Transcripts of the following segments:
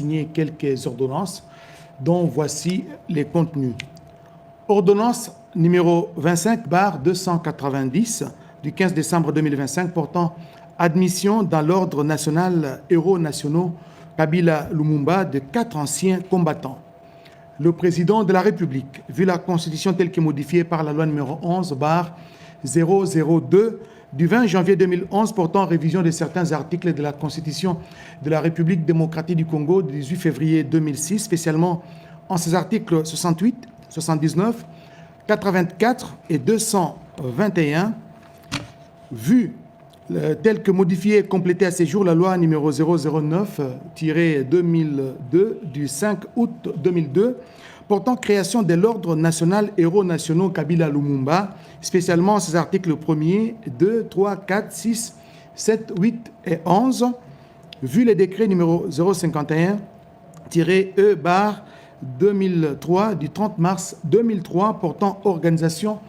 signé quelques ordonnances, dont voici les contenus. Ordonnance numéro 25/290 du 15 décembre 2025 portant admission dans l'ordre national héros nationaux Kabila Lumumba de 4 anciens combattants. Le président de la République, vu la Constitution telle que modifiée par la loi numéro 11/002 du 20 janvier 2011 portant révision de certains articles de la Constitution de la République démocratique du Congo du 18 février 2006, spécialement en ses articles 68, 79, 84 et 221, vu tel que modifié et complété à ces jours la loi numéro 009-2002 du 5 août 2002 portant création de l'ordre national héros nationaux Kabila Lumumba, spécialement ses articles 1er, 2, 3, 4, 6, 7, 8 et 11, vu les décrets numéro 051-E/2003 du 30 mars 2003 portant organisation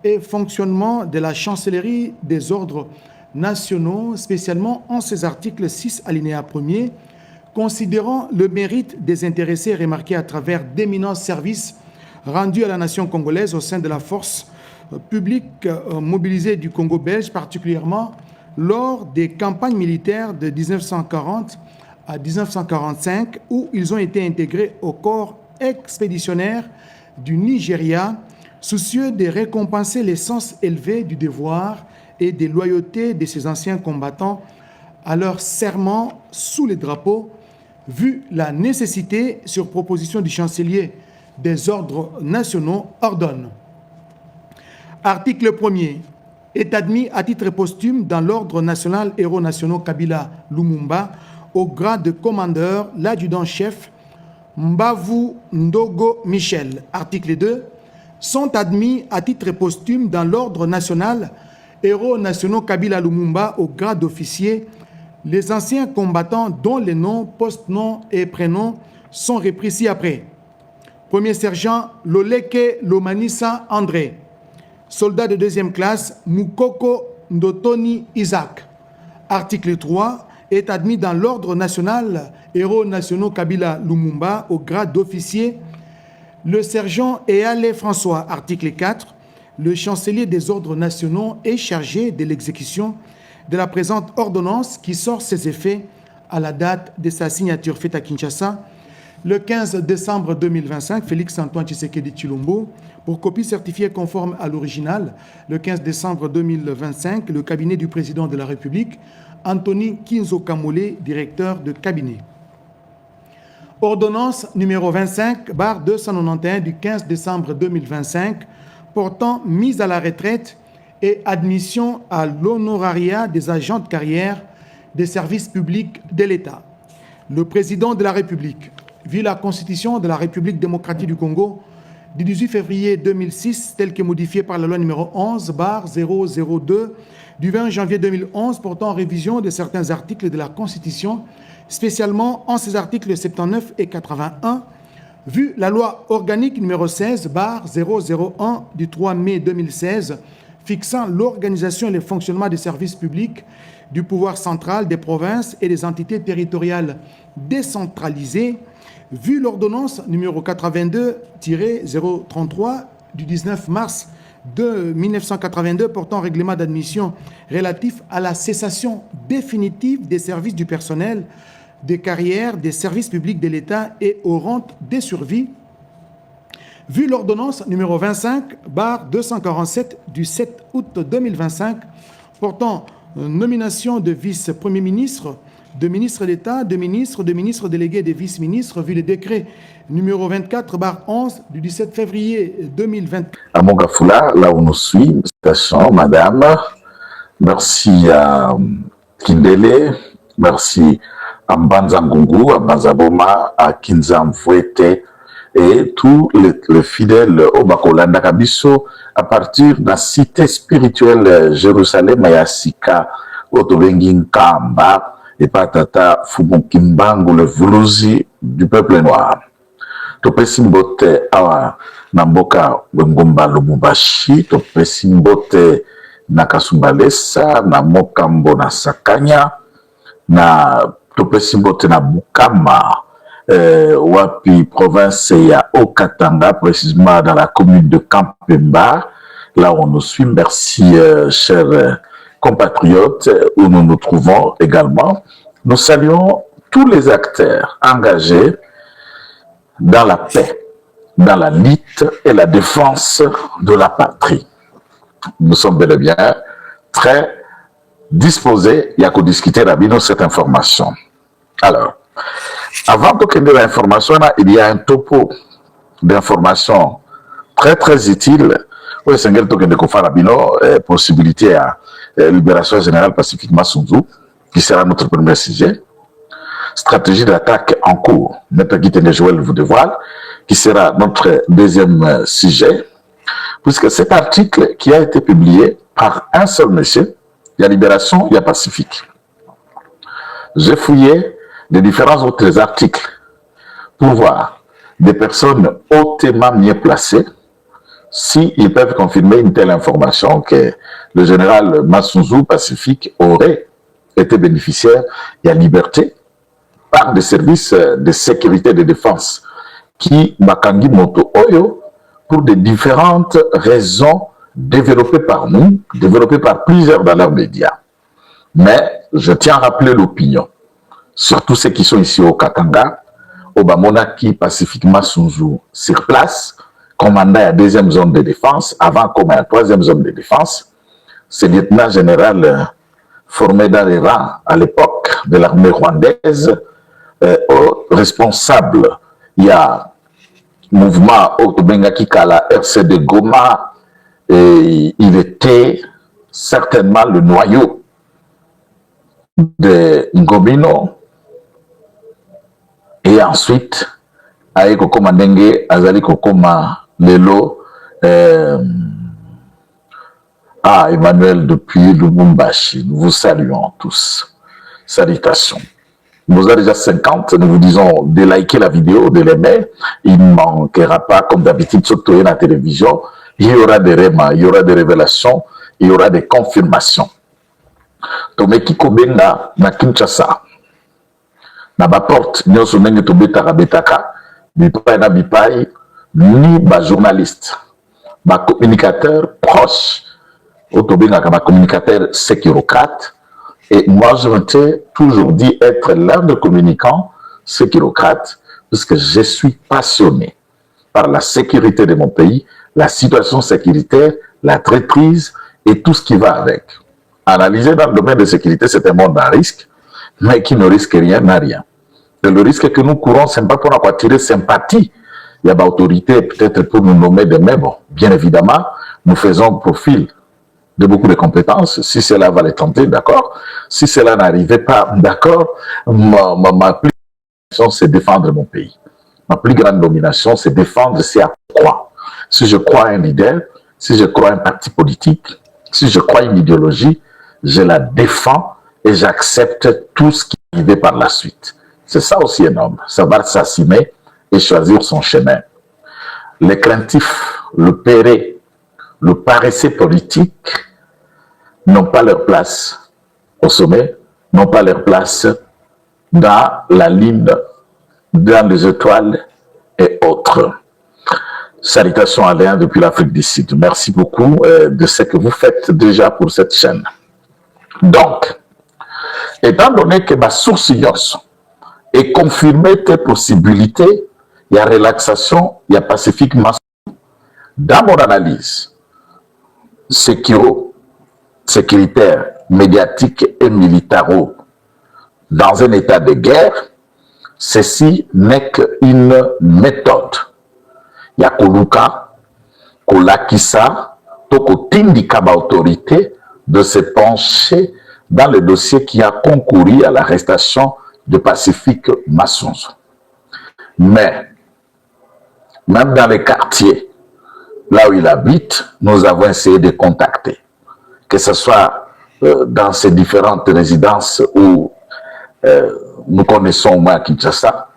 et fonctionnement de la chancellerie des ordres nationaux, spécialement en ses articles 6 alinéa 1er, considérant le mérite des intéressés remarqué à travers d'éminents services rendus à la nation congolaise au sein de la force publique mobilisée du Congo belge, particulièrement lors des campagnes militaires de 1940 à 1945, où ils ont été intégrés au corps expéditionnaire du Nigeria, soucieux de récompenser le sens élevé du devoir et des loyautés de ces anciens combattants à leur serment sous les drapeaux, vu la nécessité, sur proposition du chancelier des ordres nationaux, ordonne. Article 1er. Est admis à titre posthume dans l'ordre national héros nationaux Kabila Lumumba au grade de commandeur l'adjudant-chef Mbavu Ndogo Michel. Article 2. Sont admis à titre posthume dans l'ordre national héros nationaux Kabila Lumumba au grade d'officier les anciens combattants dont les noms, post-noms et prénoms sont repris ci-après. Premier sergent Loleke Lomanisa André. Soldat de deuxième classe Mukoko Ndotoni Isaac. Article 3. Est admis dans l'ordre national héros nationaux Kabila Lumumba au grade d'officier le sergent Eale François. Article 4. Le chancelier des ordres nationaux est chargé de l'exécution de la présente ordonnance qui sort ses effets à la date de sa signature faite à Kinshasa le 15 décembre 2025, Félix Antoine Tshisekedi Tshilombo, pour copie certifiée conforme à l'original, le 15 décembre 2025, le cabinet du président de la République, Anthony Kinzo Kamole, directeur de cabinet. Ordonnance numéro 25/291 du 15 décembre 2025, portant mise à la retraite et admission à l'honorariat des agents de carrière des services publics de l'État. Le président de la République, vu la Constitution de la République démocratique du Congo du 18 février 2006, telle que modifiée par la loi numéro 11/002 du 20 janvier 2011 portant révision de certains articles de la Constitution, spécialement en ses articles 79 et 81, vu la loi organique numéro 16/001 du 3 mai 2016, fixant l'organisation et le fonctionnement des services publics du pouvoir central, des provinces et des entités territoriales décentralisées, vu l'ordonnance numéro 82-033 du 19 mars de 1982 portant règlement d'admission relatif à la cessation définitive des services du personnel, des carrières, des services publics de l'État et aux rentes des survies, vu l'ordonnance numéro 25/247 du 7 août 2025 portant nomination de vice-premier ministre, de ministre d'État, de ministre délégué et de vice-ministre, vu le décret numéro 24/11 du 17 février 2020. À Mongafula, là où nous suit, madame, merci à Kindele, merci à Mbanza Ngungu, à Mbanza Boma, à Kinza Mfouete, et tous les fidèles au Bakolanda Kabiso à partir de la cité spirituelle Jérusalem Yasika Otobengi Nkamba et Patata Fumukimbangu le Vuluzi du peuple noir. Topesimbote awa Namboka Bengomba Lumubashi, Topesimbote Nakasumbalesa, na Mokambo na Sakanya, na Topesimbote na Bukama, Wapi province ya Okatanga, précisément dans la commune de Kampemba, là où on nous suit. Merci, chers compatriotes, où nous nous trouvons également. Nous saluons tous les acteurs engagés dans la paix, dans la lutte et la défense de la patrie. Nous sommes bel et bien très disposés à discuter avec cette information. Alors, avant de donner l'information, il y a un topo d'information très très utile. Oui, c'est un token de Kofarabino, possibilité à libération générale Pacifique Massunzu, qui sera notre premier sujet. Stratégie d'attaque en cours, Maître Guitene Joël vous dévoile, qui sera notre deuxième sujet, puisque cet article qui a été publié par un seul monsieur, il y a Libération, il y a Pacifique. J'ai fouillé les différents autres articles pour voir des personnes hautement mieux placées s'ils peuvent confirmer une telle information que le général Massunzu Pacifique aurait été bénéficiaire et à liberté par des services de sécurité et de défense qui Bakangi Moto Oyo pour des différentes raisons développées par nous, développées par plusieurs dans leurs médias. Mais je tiens à rappeler l'opinion, surtout ceux qui sont ici au Katanga, au Bamonaki Pacifique Massunzu sur place, commandant à la deuxième zone de défense, avant comme à la troisième zone de défense, c'est le lieutenant général formé dans les rangs à l'époque de l'armée rwandaise, responsable, il y a mouvement Otobengaki Kala RCD Goma, et il était certainement le noyau de Ngobino, et ensuite, avec Kokoma Ndenge, Azali Kokoma Lelo, Emmanuel depuis Lubumbashi, nous vous saluons tous. Salutations. Nous avons déjà 50, nous vous disons de liker la vidéo, de l'aimer. Il ne manquera pas, comme d'habitude, surtout dans la télévision, il y aura des rémas, il y aura des révélations, il y aura des confirmations. Tomeki Kobenga na Kinshasa, na ba porte, nyoso nenge tobeta betaka, bipai na bipai, ni ba journaliste, ba communicateur proche, Otobenga comme communicateur sécurocrate. Et moi, je m'étais toujours dit être l'un des communicants sécurocrates, puisque je suis passionné par la sécurité de mon pays, la situation sécuritaire, la traîtrise et tout ce qui va avec. Analyser dans le domaine de sécurité, c'est un monde à risque, mais qui ne risque rien n'a rien. Et le risque que nous courons, ce n'est pas pour attirer sympathie. Il y a l'autorité peut-être pour nous nommer des mais bon, bien évidemment, nous faisons profil de beaucoup de compétences. Si cela va les tenter, d'accord. Si cela n'arrivait pas, d'accord, ma plus grande domination, c'est défendre mon pays. Ma plus grande domination, c'est défendre ce à quoi. Si je crois à un leader, si je crois à un parti politique, si je crois à une idéologie, je la défends et j'accepte tout ce qui arrive par la suite. C'est ça aussi un homme, savoir s'assumer et choisir son chemin. Les craintifs, le péré, le paresseux politique n'ont pas leur place au sommet, n'ont pas leur place dans la ligne, dans les étoiles et autres. Salutations à Léa depuis l'Afrique du Sud. Merci beaucoup de ce que vous faites déjà pour cette chaîne. Donc, étant donné que ma source YOS est confirmée tes possibilités, il y a relaxation, il y a Pacifique Massunzu. Dans mon analyse sécuritaire, médiatique et militaro, dans un état de guerre, ceci n'est qu'une méthode. Il y a Koluka, Kolakisa, Tokotindika autorité de se pencher dans le dossier qui a concouru à l'arrestation de Pacifique Massunzu. Mais, même dans les quartiers, là où il habite, nous avons essayé de contacter. Que ce soit dans ces différentes résidences où nous connaissons au moins Kinshasa,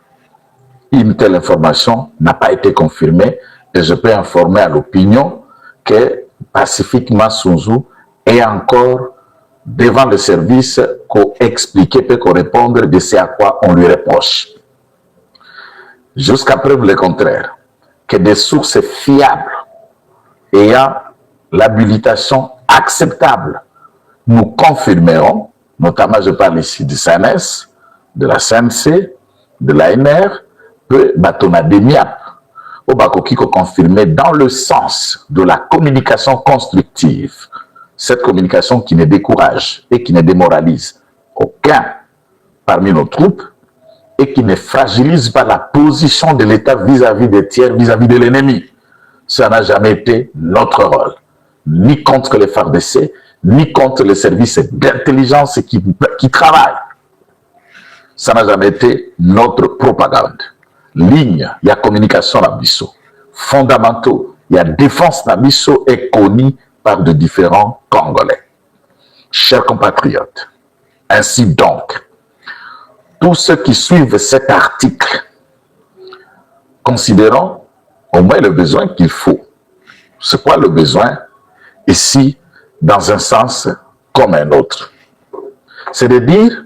une telle information n'a pas été confirmée et je peux informer à l'opinion que Pacifique Massunzu est encore devant le service pour expliquer, pour répondre de ce à quoi on lui reproche. jusqu'à preuve le contraire, que des sources fiables ayant l'habilitation acceptable nous confirmeront, notamment je parle ici du CNS, de la CNC, de l'ANR, que Batonademiap, au Bakokiko confirmé dans le sens de la communication constructive, cette communication qui ne décourage et qui ne démoralise aucun parmi nos troupes et qui ne fragilise pas la position de l'État vis-à-vis des tiers, vis-à-vis de l'ennemi. Ça n'a jamais été notre rôle, ni contre les FARDC, ni contre les services d'intelligence qui travaillent. Ça n'a jamais été notre propagande. Ligne, il y a communication à Bissau. Fondamentaux, il y a défense à Bissau est connue par de différents Congolais. Chers compatriotes, ainsi donc, tous ceux qui suivent cet article considérons au moins le besoin qu'il faut. C'est quoi le besoin? Ici, dans un sens comme un autre. C'est de dire,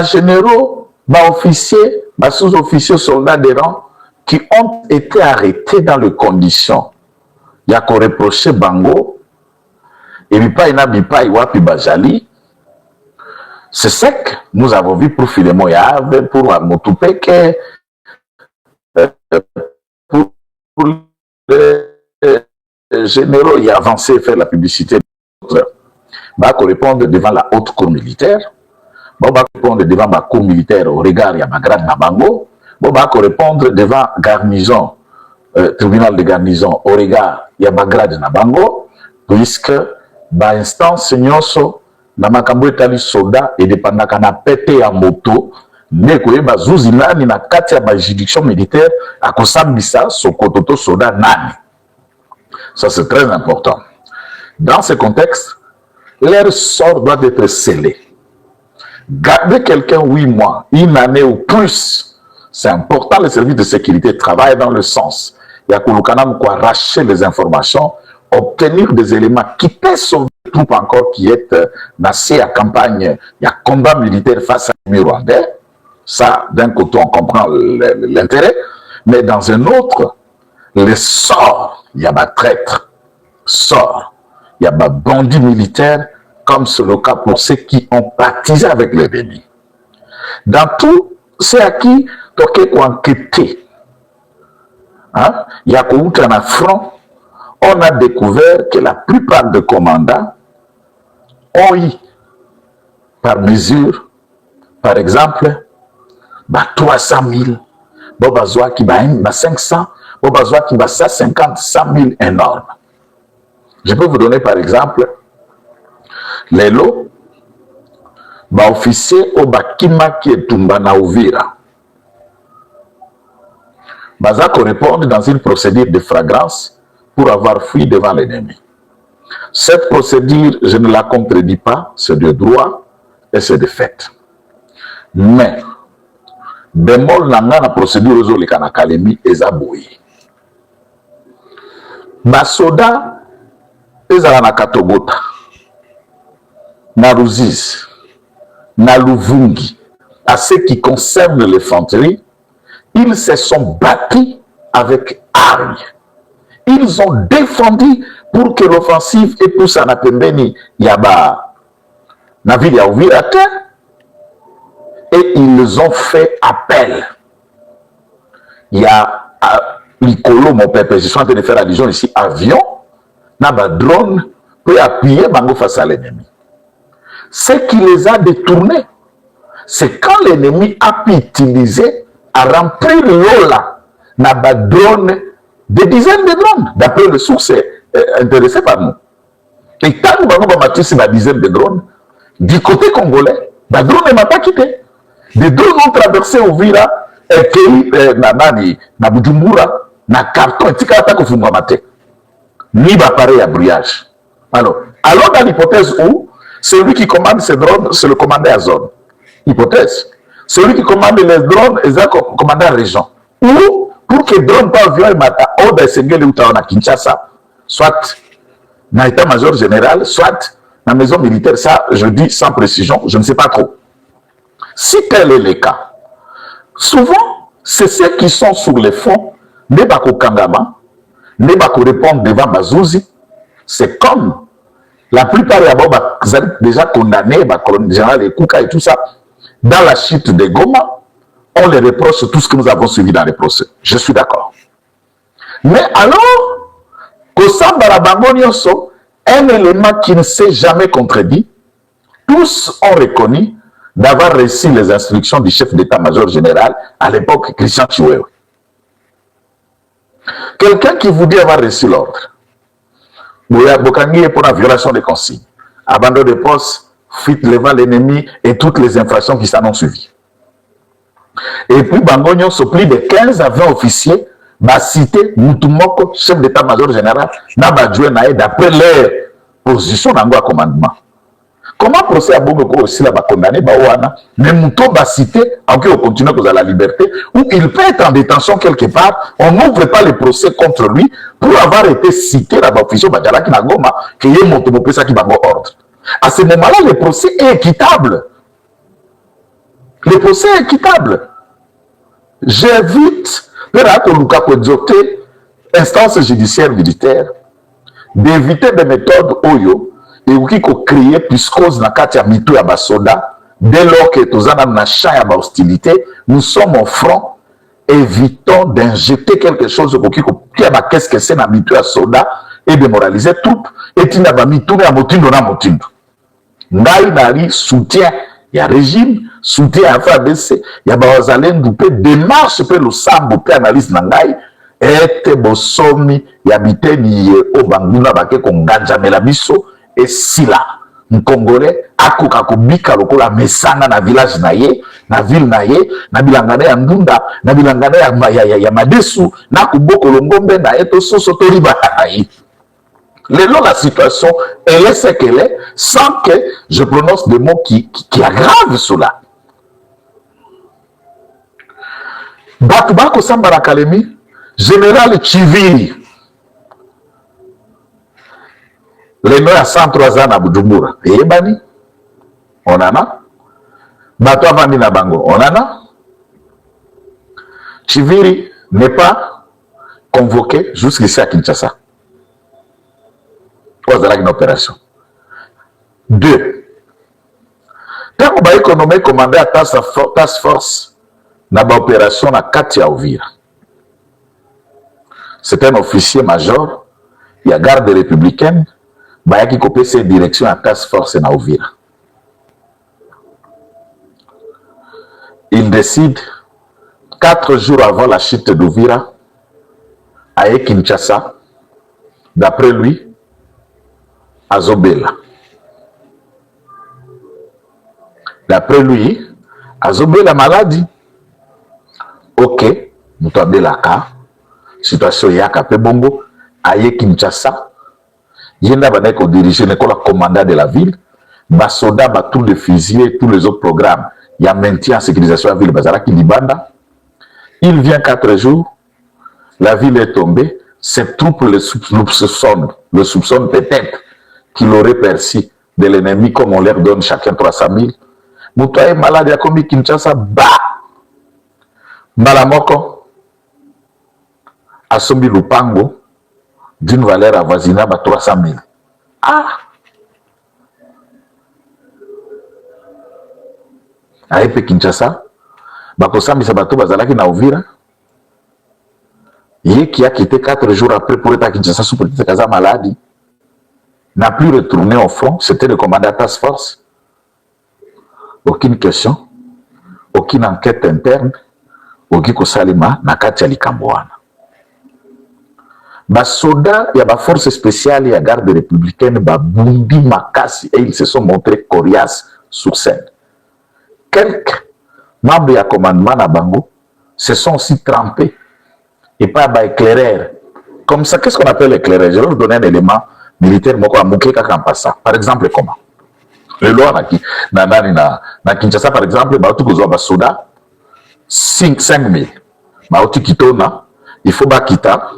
généraux, officiers, sous-officiers, soldats des rangs qui ont été arrêtés dans les conditions. Il y a qu'on reproché Bango, et Bipa, Iwapi, Bajali. C'est sec. Nous avons vu pour Filemon Yave, pour Motupeke, pour les généraux, il a avancé faire la publicité. Bah, qu'on réponde devant la haute cour militaire. Bah, qu'on répondre devant la cour militaire au regard, il y a Bagrad Nabango. Bah, qu'on répondre devant garnison, tribunal de garnison au regard, il y a Bagrad Nabango, puisque, bah, instance, nyoso, na makambo etali soda et dépendaka na pété à moto ne koyeba zuzi nani na kati ya juridiction militaire akosambisa sokototo soda nani. Ça c'est très important. Dans ce contexte, leur sort doit être scellé. Garder quelqu'un 8 mois, 1 année ou plus, c'est important. Les services de sécurité travaillent dans le sens. Il y a qu'on arracher les informations, obtenir des éléments qui peuvent sauver les troupes encore qui est nassé à campagne. Il y a combat militaire face à l'ennemi rwandais. Ça, d'un côté, on comprend l'intérêt. Mais dans un autre, les sorts, il y a des traîtres, sorts, il y a des bandits militaires, comme c'est le cas pour ceux qui ont baptisé avec l'ennemi. Dans tout, c'est à qui toquer quoi enquêter. Hein? Il y a qu'un affront. On a découvert que la plupart des commandants ont eu, par mesure, par exemple, 300 000, Bobazwa qui va 500, Bobazwa qui va 150, 100 000 énormes. Je peux vous donner par exemple les lots, officier au Bakima qui est Tumbana Ouvira. Bazako répond dans une procédure de flagrance pour avoir fui devant l'ennemi. Cette procédure, je ne la contredis pas, c'est de droit et c'est de fait. Mais, bémol nanga na procédure ozoleka na Kalemi ezaboyi. Basoda ezala na Katogota, na Ruzizi, na Luvungi, à ce qui concerne l'infanterie, ils se sont battus avec armes. Ils ont défendu pour que l'offensive épouse à Napembeni Yaba na ville ya Uvira et ils ont fait appel. Il y a Licolo, mon père, je suis en train de faire allusion ici, avion, na ba drone peut appuyer Bango face à l'ennemi. Ce qui les a détournés, c'est quand l'ennemi a pu utiliser à remplir l'eau là, na ba drone, des dizaines de drones, d'après les sources intéressées par nous. Et quand nous avons battu ces dizaines de drones, du côté congolais, le drone ne m'a pas quitté. Les drones ont traversé Uvira, na Bujumbura, na carton, et tikata ko fungwamate. Ni pareil à brouillage. Alors dans l'hypothèse où celui qui commande ces drones, c'est le commandant à zone. Hypothèse. Celui qui commande les drones, c'est le commandant à région. Ou pour que drone pas avion et mata oda esengeli utaona Kinshasa, soit dans l'état-major général, soit dans la maison militaire, ça je dis sans précision, je ne sais pas trop. Si tel est le cas, souvent c'est ceux qui sont sur les fonds, ne pas qu'au Kangama, ne pas qu'on répondre devant Bazouzi. C'est comme la plupart des gens déjà condamnés, le colonel général et Kouka et tout ça, dans la chute de Goma, on les reproche tout ce que nous avons suivi dans les procès. Je suis d'accord. Mais alors, Kosamba Bangonioso, un élément qui ne s'est jamais contredit, tous ont reconnu d'avoir reçu les instructions du chef d'état-major général à l'époque, Christian Chiwewe. Quelqu'un qui vous dit avoir reçu l'ordre, Bokangi est pour la violation des consignes, abandon de poste, fuite devant l'ennemi et toutes les infractions qui s'en ont suivi. Et puis Bangonio, plus de 15 à 20 officiers, va citer Moutoumoko, chef d'état-major général, d'après leur position dans le commandement. Comment procès à Bongoko aussi là condamné Baouana, mais Mouto va citer, en qui on continue à la liberté, où il peut être en détention quelque part, on n'ouvre pas le procès contre lui pour avoir été cité dans l'officier Badjala Kinagoma, qui est Moutoumoko qui va ordre. À ce moment-là, le procès est équitable. Le procès est équitable. J'invite instance judiciaire militaire d'éviter des méthodes Oyo et qui créer puisqu'ose na kati ya mitu ya basoda dès lors que tozana na champ ya hostilité, nous sommes au front, évitons d'injecter quelque chose qui a qu'est-ce que c'est na mitu ya soda et démoraliser troupe et tina ba mitu ya motindo na motindo. Ngai nari soutien ya régime, soutien à FABC, ya bazalendo pe démarche pe le sambo pe analyse na ngai ete bosomi ya biteni ye o banguna bake konganja mela biso et sila Congolais akoka kobika lokola mesana na village na ye, na ville na ye, na bilangana ya Ndunda, na bilangana ya Madesu, na kuboko longombe na eto soso to riba na ye. La situation, elle est ce qu'elle est, sans que je prononce des mots qui aggravent cela. Batubako Sambara Kalemi, général Chiviri, les noms à 103 ans à Bujumbura, et Bani, on en a. Bato Avandi na Bango, on en a. Chiviri n'est pas convoqué jusqu'ici à Kinshasa. Une opération. 2. Quand on va économiser commandé à task force dans l'opération à Katia Ovira. C'est un officier major, il y a garde républicaine, qui copie ses directions à task force à Ovira. Il décide 4 jours avant la chute d'Ovira à Kinshasa, d'après lui, Azobela. D'après lui, Azobela maladie. Ok, nous avons la cas. Situation yaka pe bongo. Aye Kinshasa. Yenda baneko diriger l'école commandant de la ville. Basoda ba tous les fusillés, tous les autres programmes. Il y a maintien en sécurisation de la ville Bazaraki Libanda. Il vient 4 jours. La ville est tombée. Ces troupes le soupçonnent peut-être qu'il aurait perçu de l'ennemi comme on leur donne chacun 300 000. Moutouaye malade ya komi Kinshasa, Malamoko, Asombi Lupango, d'une valeur avoisinable à 300 000. Aepe Kinshasa, Bakosambi Sabato Bazalaki na Ovira, qui a quitté 4 jours après pour être à Kinshasa sous petite casa maladie, n'a plus retourné au front, c'était le commandant task force. Aucune question, aucune enquête interne, aucun Kosalima, Nakati Alikambouana. Basoda, il y a ba force spéciale, il y a garde républicaine, Bundi Makasi, et ils se sont montrés coriaces sur scène. Quelques membres du commandement à Bango se sont aussi trempés et pas éclaireurs. Comme ça, qu'est-ce qu'on appelle éclaireur? Je vais vous donner un élément militaire par exemple, comment le loi na Kinshasa, par exemple, basoda 5 000 il faut bakita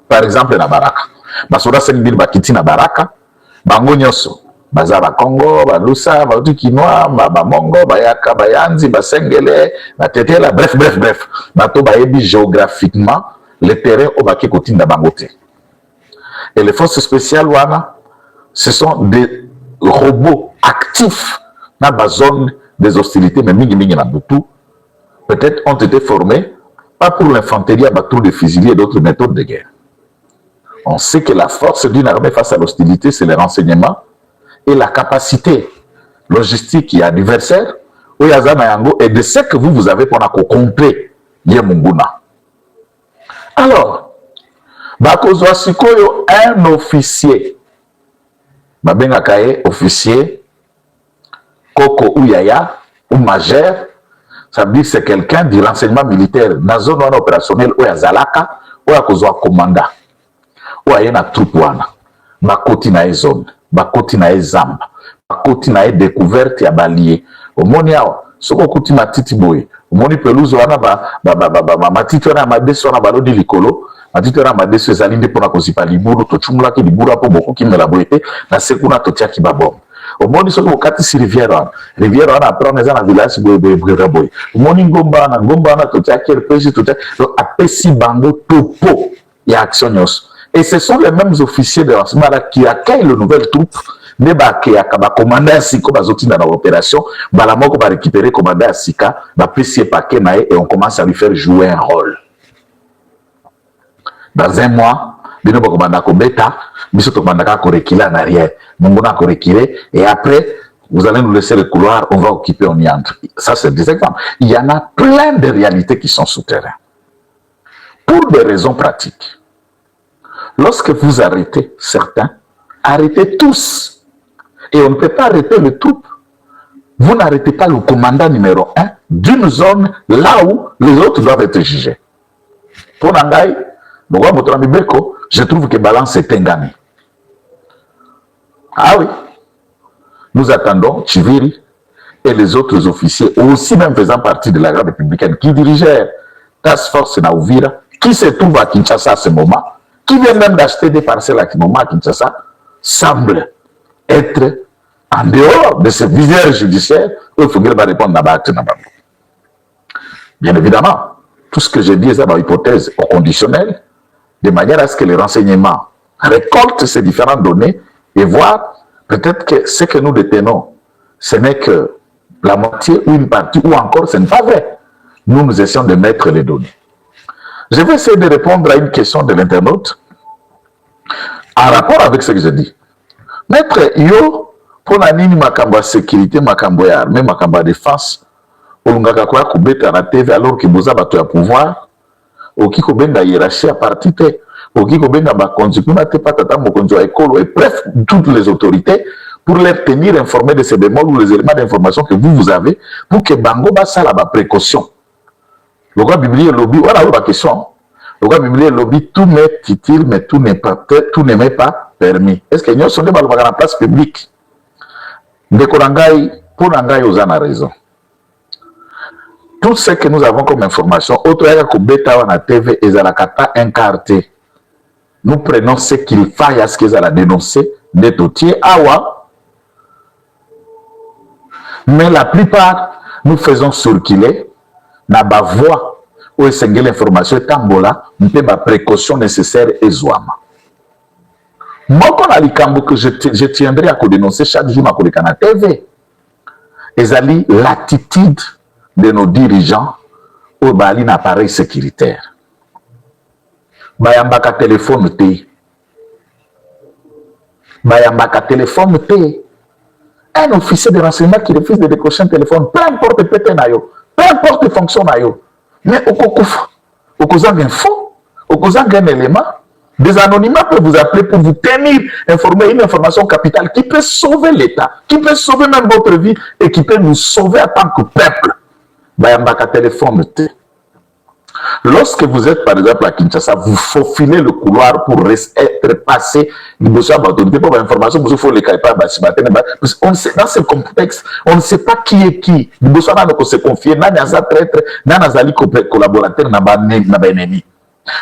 par exemple na Baraka basoda 5 000 bakiti na Baraka bango nyoso baza ba Congo, ba Lusa, ba Kinois, ba Mongo, ba Yaka, ba Yanzi, ba Sengele, ba Tetela, bref, bato ba yebi géographiquement le terrain au baki kotinda bangote. Et les forces spéciales wana, ce sont des robots actifs dans la zone des hostilités, mais mingi na butu, peut-être ont été formés, pas pour l'infanterie, à battre de fusiliers et d'autres méthodes de guerre. On sait que la force d'une armée face à l'hostilité, c'est le renseignement et la capacité logistique et adversaire, et de ce que vous avez pour contrer Yemunguna. Alors, bakozwa sikoyo un officier, babenga kaye officier, Koko ou Yaya, ou majeur, ça veut dire que c'est quelqu'un du renseignement militaire dans la zone opérationnelle où il y a Zalaka, où il y a Kozwa commandant, où il y a une troupe wana, bakoti na zone, bakoti na zamba, bakoti na découverte ya balié. Au moni yao, soko kuti matiti boye, au moni pelouse wana matiti wana madeso wana balodi likolo, matiti wana madeso ezalinde pona kozipa liburu, tochumula ki liburu apo boku kimela boyete, na sekuna totia ki babom. Au moni soki okati si rivière wana après on est dans village boye omoni ngomba wana totia kerpesi totia donc apesi bango topo ya action nyonso. Et ce sont les mêmes officiers de renseignement qui accueillent les nouvelles troupes ne bakeyaka bakomanda siko bazotinda na opération bala moko ba récupérer commandant sika bapesi paquet na et on commence à lui faire jouer un rôle. Dans un mois bino bakomanda ko beta biso to komanda ko reculer en arrière mongona ko reculer et après vous allez nous laisser le couloir, on va occuper, on y entre. Ça c'est des exemples. Il y en a plein de réalités qui sont souterraines pour des raisons pratiques. Lorsque vous arrêtez certains, arrêtez tous. Et on ne peut pas arrêter les troupes. Vous n'arrêtez pas le commandant numéro 1 d'une zone là où les autres doivent être jugés. Pour Nangaï, je trouve que balance est engagée. Ah oui. Nous attendons Chiviri et les autres officiers, aussi même faisant partie de la garde républicaine, qui dirigeaient Task Force Naouvira, qui se trouve à Kinshasa à ce moment, qui vient même d'acheter des parcelles à ce moment à Kinshasa, semble être en dehors de ce viseur judiciaire où il faut qu'il va répondre à bien évidemment, tout ce que j'ai dit est une hypothèse au conditionnel, de manière à ce que les renseignements récoltent ces différentes données et voient peut-être que ce que nous détenons, ce n'est que la moitié ou une partie, ou encore ce n'est pas vrai. Nous essayons de mettre les données. Je vais essayer de répondre à une question de l'internaute en rapport avec ce que je dis. Maître, yo, pour la nini makamba sécurité, makamba ya armée, makamba défense, olungaka kwa kubeta na TV alors que boza bato ya pouvoir, oki kobenga hiérarchie à parti te, oki kobenga bakonzi kuna te patata mokonzi wa école, et bref, toutes les autorités, pour les tenir informés de ces bémols ou les éléments d'information que vous avez, pour que bango basa la précaution. Le roi biblique lobby, voilà la question. Le roi biblique lobby, tout m'est utile, mais tout n'est pas permis. Est-ce que nous sommes dans la place publique? Ndekorangai, pour Nangai, vous en avez raison. Tout ce que nous avons comme information, autre que bêta na TV et la kata incarté. Nous prenons ce qu'il faille à ce qu'ils allaient dénoncer, des toutiers, awa. Mais la plupart, nous faisons circuler na ba voix où est l'information tambola, nous avons la précaution nécessaire et zouama. Moi, quand on a que je tiendrai à dénoncer chaque jour à la TV, et l'attitude de nos dirigeants au bali d'appareil sécuritaire. Bayambaka téléphone té. Bayambaka téléphone té. Un officier de renseignement qui refuse de décrocher un téléphone, peu importe pété nayo, peu importe fonction nayo. Mais au cocouf, au causant info, au causant un élément, des anonymats peuvent vous appeler pour vous tenir informé une information capitale qui peut sauver l'État, qui peut sauver même votre vie et qui peut nous sauver en tant que peuple. Bayambaka téléphone té. Lorsque vous êtes par exemple à Kinshasa, vous faufilez le couloir pour être passé pour l'information, vous faut les on sait dans ce contexte, on ne sait pas qui est qui. Vous se confier, n'a traître, n'a collaborateur, n'a ennemi.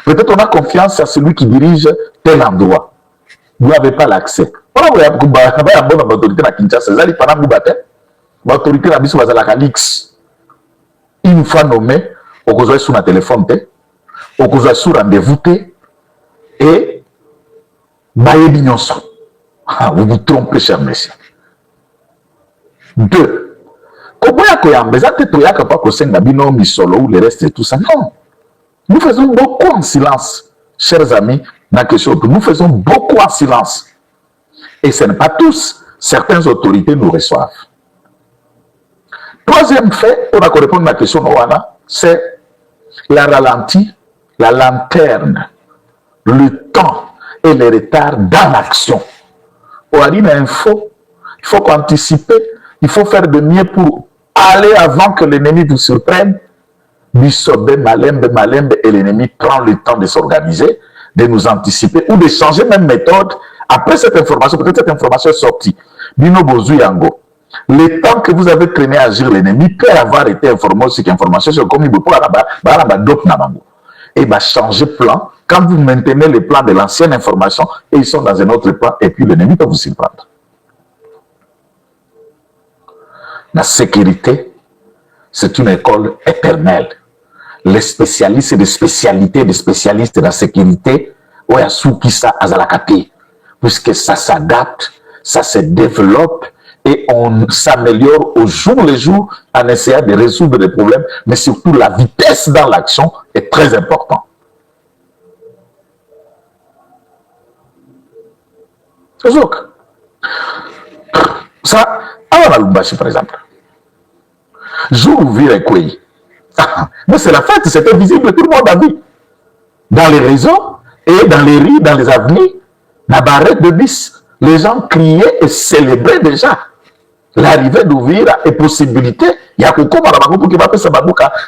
Peut-être on a confiance à celui qui dirige tel endroit. vous n'avez pas l'accès. Voilà, vous avez une bonne autorité à Kinshasa, vous allez pendant l'autorité à Bissou, vous avez la Lix. Une fois nommé, vous avez sur un téléphone, vous avez sur rendez-vous, et vous vous trompez, cher monsieur. 2. Comment le reste et tout ça? Non. Nous faisons beaucoup en silence, chers amis. Nous faisons beaucoup en silence. Et ce n'est pas tous. Certaines autorités nous reçoivent. Troisième fait, pour répondre à la question, c'est la ralenti, la lanterne, le temps et le retard dans l'action. On a dit il faut anticiper, il faut faire de mieux pour aller avant que l'ennemi vous surprenne. Malembe, et l'ennemi prend le temps de s'organiser, de nous anticiper ou de changer même méthode. Après cette information, peut-être cette information est sortie. Bino Bozu Yango. Le temps que vous avez traîné à agir l'ennemi peut avoir été informé sur l'information sur comme il peut et va changer plan. Quand vous maintenez le plan de l'ancienne information et ils sont dans un autre plan et puis l'ennemi peut vous surprendre. La sécurité, c'est une école éternelle. Les spécialistes et des spécialités des spécialistes de la sécurité, puisque ça s'adapte, ça se développe et on s'améliore au jour le jour en essayant de résoudre des problèmes, mais surtout la vitesse dans l'action est très importante. Donc, ça, à la Lumbashi par exemple, jour où vit les couilles, mais c'est la fête, c'était visible, tout le monde a vu. Dans les réseaux et dans les rues, dans les avenues, la barrette de bis, les gens criaient et célébraient déjà l'arrivée d'Ouvira et possibilité. Il y a beaucoup de qui va faire ça,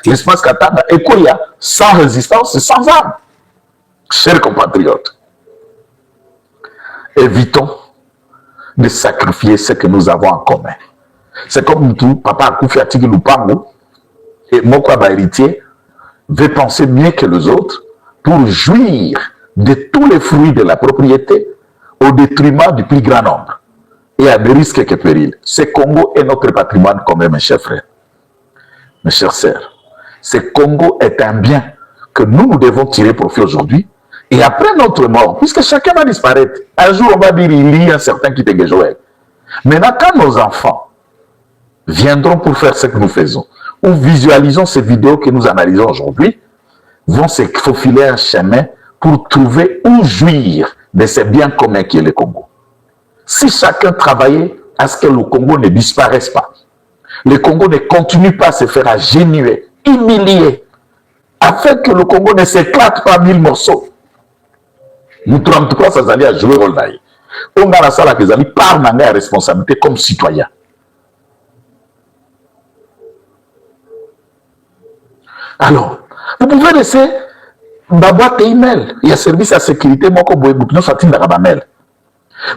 l'espace Katanga, et quoi, il y a sans résistance, sans armes. Chers compatriotes, évitons de sacrifier ce que nous avons en commun. C'est comme tout, papa Koufi Atigi Lupango, et Mokwa héritier veut penser mieux que les autres pour jouir de tous les fruits de la propriété au détriment du plus grand nombre et à des risques que périls. Ce Congo est notre patrimoine commun, mes chers frères, mes chères sœurs. Ce Congo est un bien que nous devons tirer profit aujourd'hui et après notre mort, puisque chacun va disparaître. Un jour, on va dire il y a un certain qui te Joël. Maintenant, quand nos enfants viendront pour faire ce que nous faisons, ou visualisons ces vidéos que nous analysons aujourd'hui, vont se faufiler un chemin pour trouver où jouir de ces biens communs qui est le Congo. Si chacun travaillait à ce que le Congo ne disparaisse pas, le Congo ne continue pas à se faire agénuer, humilier, afin que le Congo ne s'éclate pas en 1000 morceaux. Nous 33, ça allait à jouer rôle là. On a la salle qui allait par la responsabilité comme citoyen. Alors, vous pouvez laisser ma boîte email. Il y a service à sécurité, moi, comme vous avez un mail.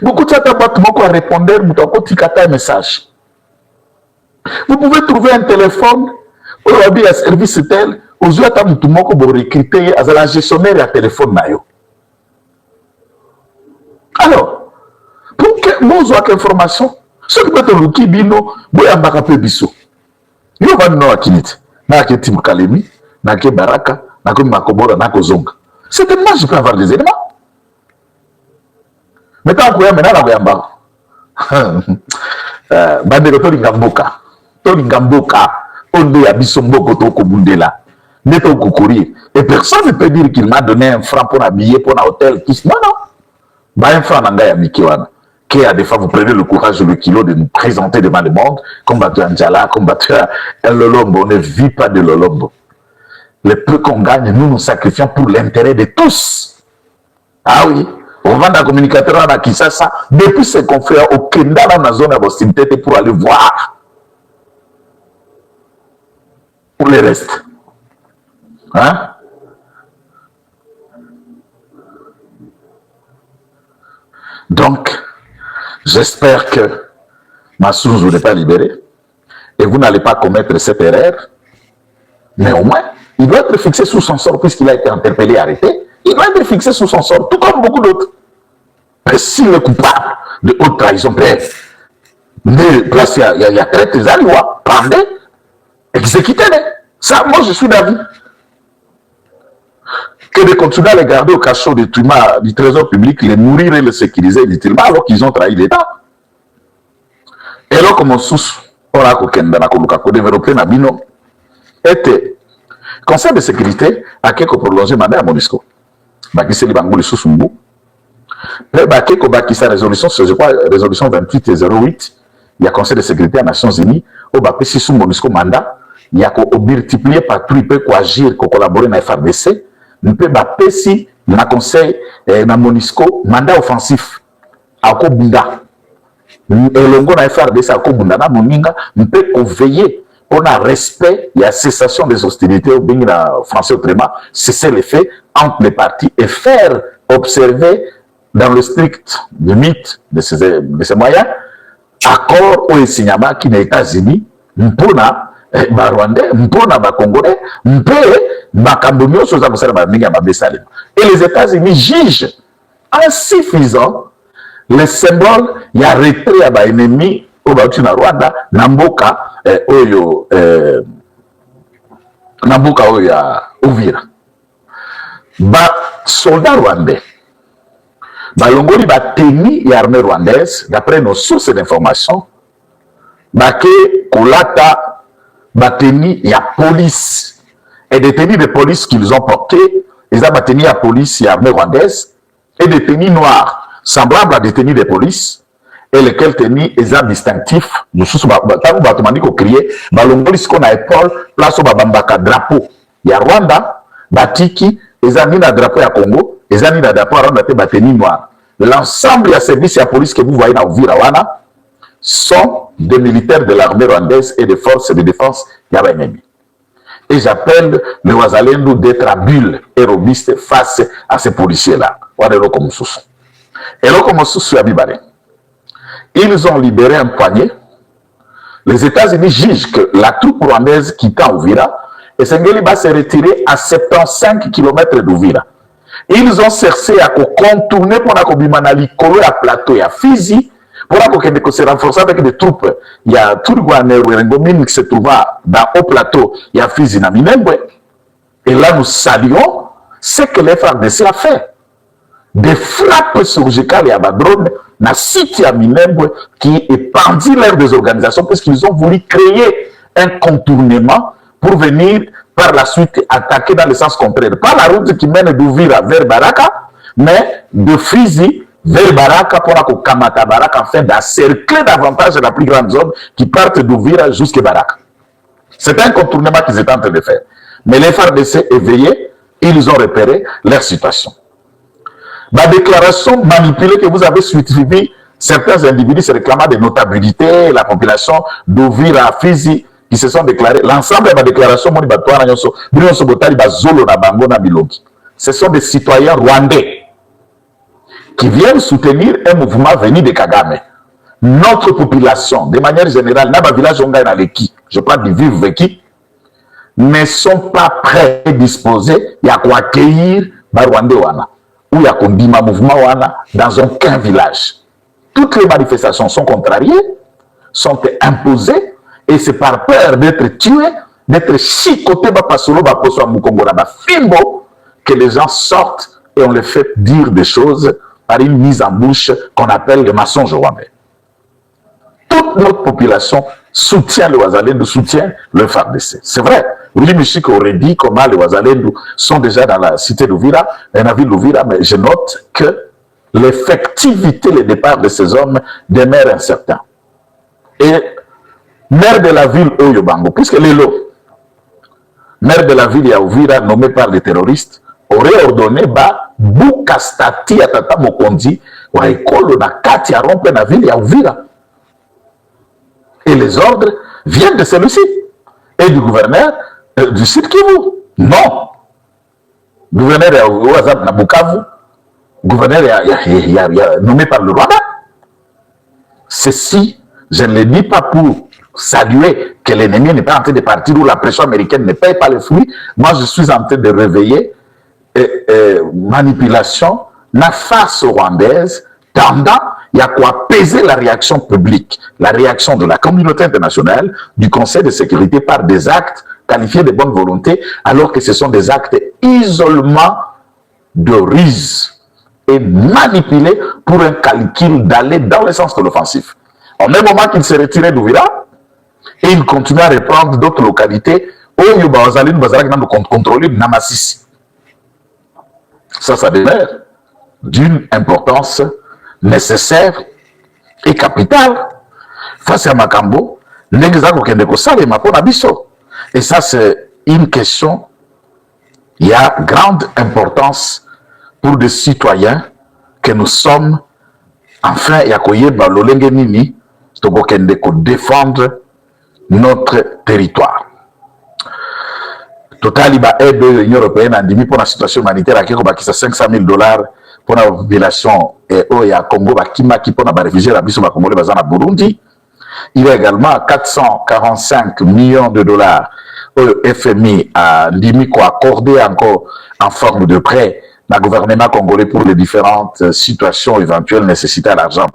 Beaucoup de ta boîte, moi, répondre, vous avez un message. Vous pouvez trouver un téléphone, ou un service tel, vous avez un recruter à la gestionnaire et à téléphone. Alors, pour que nous ayons une information, ce qui peut être le Kibino, vous avez un peu bisso. Vous avez un kinit. Nake Tim Kalemi, Nake Baraka, Nake Makobora, Nake Zonga. Certainement, je peux avoir des éléments. Mais tant que maintenant, et personne ne peut dire qu'il m'a donné un franc pour un billet pour un hôtel. Non, non. Un franc n'a pas qui a des fois vous prenez le courage le kilo de nous présenter devant le monde, combattu Anjala, combattu un Lolombo, on ne vit pas de Lolombo. Le peu qu'on gagne, nous nous sacrifions pour l'intérêt de tous. Ah oui, on va dans le communicateur à Kinshasa, depuis ses confrères au Kenda dans la zone à Bostimité pour aller voir. Pour le reste. Hein? Donc, j'espère que Massouz n'est pas libéré et vous n'allez pas commettre cette erreur. Mais au moins, il doit être fixé sous son sort puisqu'il a été interpellé et arrêté. Il doit être fixé sous son sort, tout comme beaucoup d'autres. si le coupable de haute trahison peut mais place il y a traite des alliés, pendez, exécutez. Ça, moi je suis d'avis. Que de continuer à les garder au cachot du trésor public, les nourrir et les sécuriser inutilement alors qu'ils ont trahi l'État. Et alors comme on sous, on a développé Nabino, était Conseil de sécurité a quelque prolongé mandat à Monisco. Bakissé les Bangouli sous Sumbu. Mais Bakeko Bakissa résolution, je crois, résolution 28 et 08, il y a Conseil de sécurité des Nations Unies, au Bakissi sous Monisco mandat, il y a qu'au multiplier par tout, il peut agir, collaborer dans la FRDC, il peut Bakissi, dans le Conseil, dans Monisco, mandat offensif, à Kobunda. Et l'ongo dans la FRDC, à Kobunda, dans Moninga, il peut veiller pour un respect, il y a cessation des hostilités au Bingla français autrement, cesser les faits entre les parties et faire observer dans le strict limite de ces moyens, accord au signalement qui n'est États-Unis, mpona Rwandais, mpona Congolais, et les États-Unis jugent insuffisant les symboles, il y a retrait à l'ennemi au Rwanda, Namboka, Namboka oya Uvira. Ba soldats rwandais, balongoli ba teni ya armée rwandaise, d'après nos sources d'information, baké kolata ba teni ya police et des tenues de police qu'ils ont portées, ils ont ba teni ya police ya armée rwandaise et des tenues noires semblables à des tenues de police. Et lesquels tenis est distinctif, nous sommes automatiques au crier, balongoli ce qu'on a épaule, place au babambaka drapeau. Il y a Rwanda, Batiki, ils ont mis un drapeau à Congo, ils ont mis un drapeau à Rwanda, bateni noir. L'ensemble des services et la police que vous voyez dans Uvira sont des militaires de l'armée rwandaise et des forces de défense yabanemi. Et j'appelle le Wazalendo d'être habile et robuste face à ces policiers-là. Et là, comme sous Abibare. Ils ont libéré un poignet. Les États-Unis jugent que la troupe rwandaise quittant Uvira et Sengeli va se retirer à 75 km d'Uvira. Ils ont cherché à contourner pour Nakobimanali, coller à plateau et à Fizi pour se renforcer avec des troupes. Il y a tout le Guané qui se trouve dans haut plateau, il y a Fizi na Minembwe. Et là, nous saluons ce que les FARDC a fait. Des frappes surgicales et à drone na site à Minembwe qui épandit l'air des organisations parce qu'ils ont voulu créer un contournement pour venir par la suite attaquer dans le sens contraire. Pas la route qui mène d'Uvira vers Baraka, mais de Fizi vers Baraka pour la Kamata Baraka afin d'encercler davantage la plus grande zone qui parte d'Uvira jusqu'à Baraka. C'est un contournement qu'ils étaient en train de faire. Mais les FARDC éveillés, ils ont repéré leur situation. La déclaration manipulée que vous avez suivi, certains individus se réclamant de notabilité, la population d'Uvira à Fizi, qui se sont déclarés, l'ensemble de la déclaration, ce sont des citoyens rwandais qui viennent soutenir un mouvement venu de Kagame. Notre population, de manière générale, dans le village je parle du vivre vécu, ne sont pas prêts et disposés à accueillir les Rwandais ou il y a un mouvement dans aucun village. Toutes les manifestations sont contrariées, sont imposées, et c'est par peur d'être tués, d'être chicotés, que les gens sortent et on les fait dire des choses par une mise en bouche qu'on appelle le mensonge rwandais. Toute notre population soutient le Wazalendo, soutient le FARDC. C'est vrai. Willy Michik aurait dit comment les Wazalendo sont déjà dans la cité d'Uvira, dans la ville d'Uvira, mais je note que l'effectivité, le départ de ces hommes demeure incertain. Et maire de la ville Oyobango, puisque Lelo, maire de la ville Yaouvira, nommé par les terroristes, aurait ordonné Boukastati Atata Mokondi, ou à école na Kati à romper la ville Yaouvira. Et les ordres viennent de celui-ci et du gouverneur du sud Kivu. Non. Gouverneur Ouazab Nabukavu, gouverneur nommé par le Rwanda. Ceci, je ne le dis pas pour saluer que l'ennemi n'est pas en train de partir ou la pression américaine ne paye pas les fruits. Moi, je suis en train de réveiller manipulation, la face rwandaise tendant, il y a quoi peser la réaction publique, la réaction de la communauté internationale, du Conseil de sécurité par des actes qualifiés de bonne volonté, alors que ce sont des actes isolement de ruse et manipulés pour un calcul d'aller dans le sens de l'offensif. Au même moment qu'il s'est retiré d'Ouvira, et il continue à reprendre d'autres localités où il va contrôler Namasisi. Ça demeure d'une importance nécessaire et capitale face à Makambo. Et ça, c'est une question, il y a grande importance pour des citoyens que nous sommes, enfin, il y a défendre notre territoire. Total, il y a aide de l'Union européenne en demi pour la situation humanitaire qui est 500 000 $ pour la population et au Congo, qui pour les réfugiés la mission Congolais à Burundi. Il y a également 445 millions de $ au FMI à Ndimiko accordé encore en forme de prêt au gouvernement congolais pour les différentes situations éventuelles nécessitées à l'argent.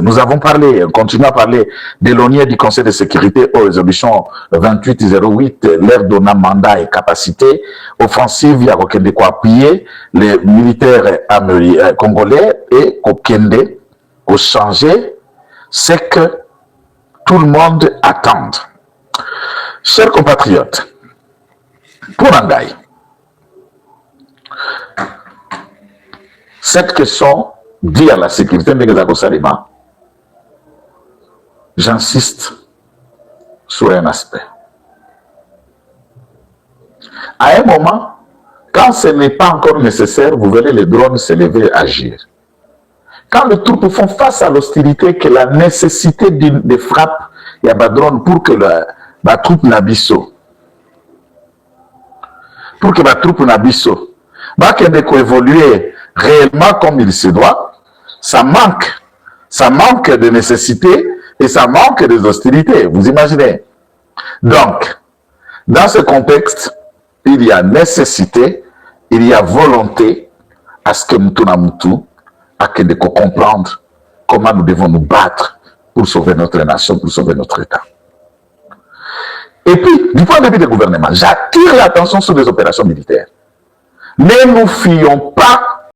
Nous avons parlé, on continue à parler de l'ONU du Conseil de sécurité aux résolutions 2808, leur donnant mandat et capacité offensive, il y a Kokende pour appuyer les militaires congolais et Kokende pour changer ce que tout le monde attend. Chers compatriotes, pour Nangaï, cette question dit à la sécurité de Salima, j'insiste sur un aspect. À un moment, quand ce n'est pas encore nécessaire, vous verrez les drones se lever et agir. Quand les troupes font face à l'hostilité, que la nécessité de frappe, il y a des drones pour que la troupe n'abisso. Pour que la troupe n'abisso. Qu'elle évoluer réellement comme il se doit, ça manque de nécessité et ça manque des hostilités, vous imaginez. Donc, dans ce contexte, il y a nécessité, il y a volonté à ce que nous à que de comprendre comment nous devons nous battre pour sauver notre nation, pour sauver notre État. Et puis, du point de vue du gouvernement, j'attire l'attention sur les opérations militaires. Ne nous fions pas